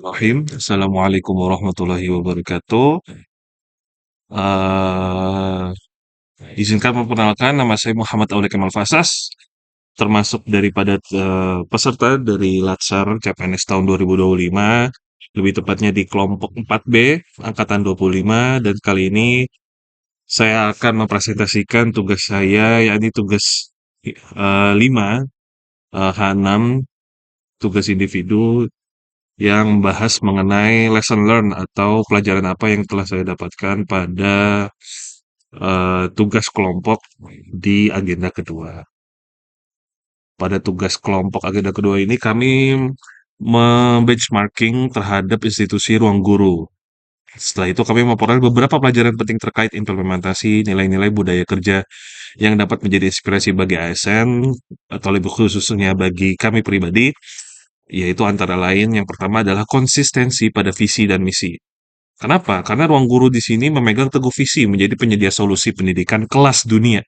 Assalamualaikum warahmatullahi wabarakatuh. Eee, izinkan memperkenalkan nama saya Muhammad Aulia Kemal Fasas, termasuk daripada, peserta dari Latsar CPNS tahun 2025, lebih tepatnya di kelompok 4B angkatan 25, dan kali ini saya akan mempresentasikan tugas saya, yakni tugas 5, H6, tugas individu yang membahas mengenai lesson learn atau pelajaran apa yang telah saya dapatkan pada tugas kelompok di agenda kedua. Pada tugas kelompok agenda kedua ini kami benchmarking terhadap institusi ruang guru. Setelah itu kami memperoleh beberapa pelajaran penting terkait implementasi nilai-nilai budaya kerja yang dapat menjadi inspirasi bagi ASN atau lebih khususnya bagi kami pribadi, yaitu antara lain yang pertama adalah konsistensi pada visi dan misi. Kenapa? Karena ruang guru di sini memegang teguh visi menjadi penyedia solusi pendidikan kelas dunia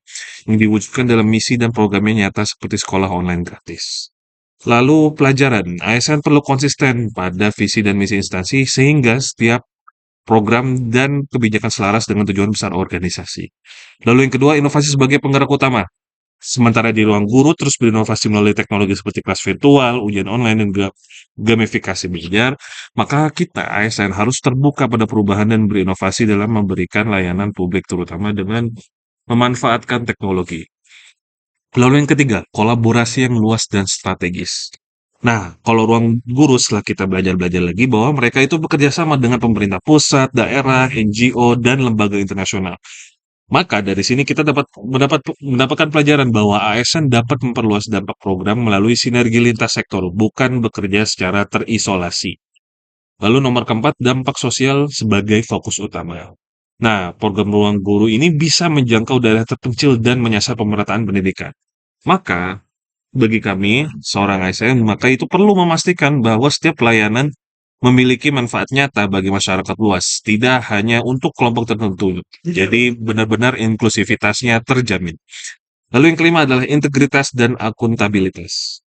yang diwujudkan dalam misi dan programnya nyata seperti sekolah online gratis. Lalu pelajaran, ASN perlu konsisten pada visi dan misi instansi sehingga setiap program dan kebijakan selaras dengan tujuan besar organisasi. Lalu yang kedua, inovasi sebagai penggerak utama. Sementara di ruang guru terus berinovasi melalui teknologi seperti kelas virtual, ujian online, dan gamifikasi belajar, maka kita ASN harus terbuka pada perubahan dan berinovasi dalam memberikan layanan publik terutama dengan memanfaatkan teknologi. Lalu yang ketiga, kolaborasi yang luas dan strategis. Nah, kalau ruang guru setelah kita belajar-belajar lagi bahwa mereka itu bekerja sama dengan pemerintah pusat, daerah, NGO, dan lembaga internasional. Maka dari sini kita mendapatkan pelajaran bahwa ASN dapat memperluas dampak program melalui sinergi lintas sektor, bukan bekerja secara terisolasi. Lalu nomor keempat, dampak sosial sebagai fokus utama. Nah, program ruang guru ini bisa menjangkau daerah terpencil dan menyasar pemerataan pendidikan. Maka, bagi kami, seorang ASN, maka itu perlu memastikan bahwa setiap pelayanan memiliki manfaat nyata bagi masyarakat luas, tidak hanya untuk kelompok tertentu. Jadi benar-benar inklusivitasnya terjamin. Lalu yang kelima adalah integritas dan akuntabilitas.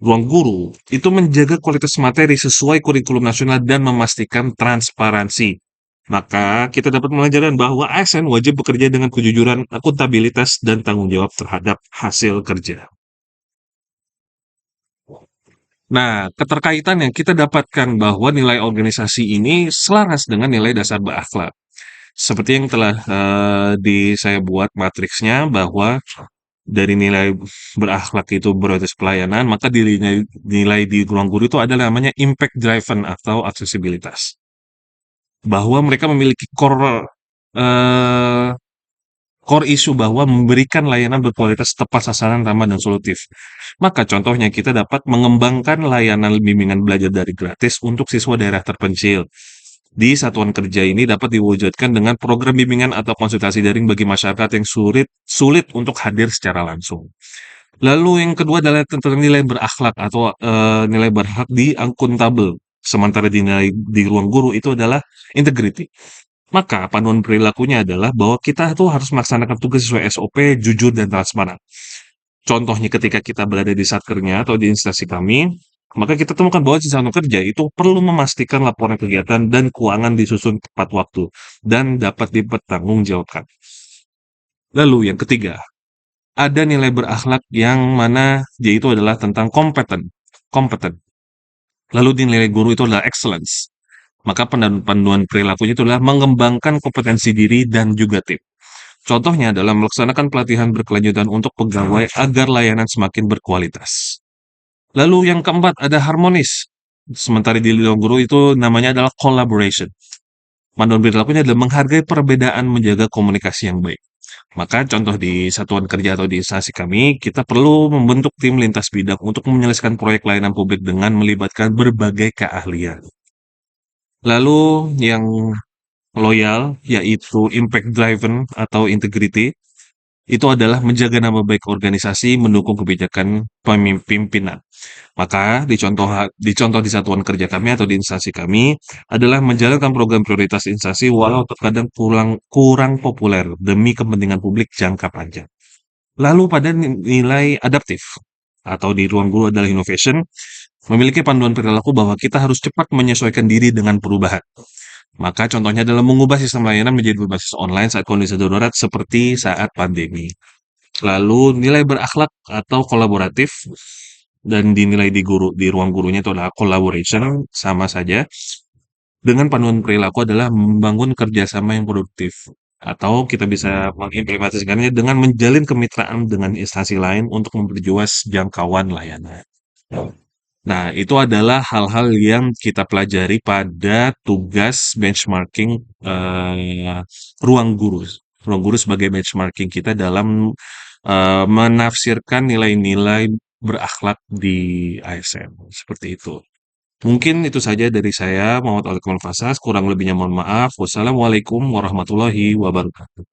Ruang guru itu menjaga kualitas materi sesuai kurikulum nasional dan memastikan transparansi. Maka kita dapat pelajaran bahwa ASN wajib bekerja dengan kejujuran, akuntabilitas, dan tanggung jawab terhadap hasil kerja. Nah, keterkaitan yang kita dapatkan bahwa nilai organisasi ini selaras dengan nilai dasar berakhlak. Seperti yang telah saya buat matriksnya bahwa dari nilai berakhlak itu berbasis pelayanan, maka nilai di ruang guru itu ada namanya impact driven atau aksesibilitas. Bahwa mereka memiliki eh, core issue bahwa memberikan layanan berkualitas tepat sasaran, ramah, dan solutif. Maka contohnya kita dapat mengembangkan layanan bimbingan belajar dari gratis untuk siswa daerah terpencil. Di satuan kerja ini dapat diwujudkan dengan program bimbingan atau konsultasi daring bagi masyarakat yang sulit untuk hadir secara langsung. Lalu yang kedua adalah tentang nilai berakhlak atau nilai berakhlak di akuntabel. Sementara di nilai di ruang guru itu adalah integrity. Maka panduan perilakunya adalah bahwa kita tuh harus melaksanakan tugas sesuai SOP, jujur, dan transparan. Contohnya ketika kita berada di satkernya atau di instansi kami, maka kita temukan bahwa di satuan kerja itu perlu memastikan laporan kegiatan dan keuangan disusun tepat waktu dan dapat dipertanggungjawabkan. Lalu yang ketiga, ada nilai berakhlak yang mana dia itu adalah tentang kompeten. Kompeten. Lalu di nilai guru itu adalah excellence. Maka panduan perilakunya itu adalah mengembangkan kompetensi diri dan juga tim. Contohnya adalah melaksanakan pelatihan berkelanjutan untuk pegawai agar layanan semakin berkualitas. Lalu yang keempat ada harmonis. Sementara di ruang guru itu namanya adalah collaboration. Panduan perilakunya adalah menghargai perbedaan, menjaga komunikasi yang baik. Maka contoh di satuan kerja atau di instansi kami, kita perlu membentuk tim lintas bidang untuk menyelesaikan proyek layanan publik dengan melibatkan berbagai keahlian. Lalu yang loyal, yaitu impact driven atau integrity, itu adalah menjaga nama baik organisasi, mendukung kebijakan pimpinan. Maka dicontoh di satuan kerja kami atau di instansi kami adalah menjalankan program prioritas instansi walau terkadang kurang populer demi kepentingan publik jangka panjang. Lalu pada nilai adaptif atau di ruang guru adalah innovation, Memiliki panduan perilaku bahwa kita harus cepat menyesuaikan diri dengan perubahan. Maka contohnya adalah mengubah sistem layanan menjadi berbasis online saat kondisi darurat seperti saat pandemi. Lalu nilai berakhlak atau kolaboratif dan dinilai di ruang gurunya itu adalah collaboration, sama saja dengan panduan perilaku adalah membangun kerjasama yang produktif. Atau kita bisa mengimplementasikannya dengan menjalin kemitraan dengan instansi lain untuk memperluas jangkauan layanan. Nah, itu adalah hal-hal yang kita pelajari pada tugas benchmarking ruang guru. Ruang guru sebagai benchmarking kita dalam menafsirkan nilai-nilai berakhlak di ASN. Seperti itu. Mungkin itu saja dari saya, Muhammad Alif Fasas. Kurang lebihnya mohon maaf. Wassalamualaikum warahmatullahi wabarakatuh.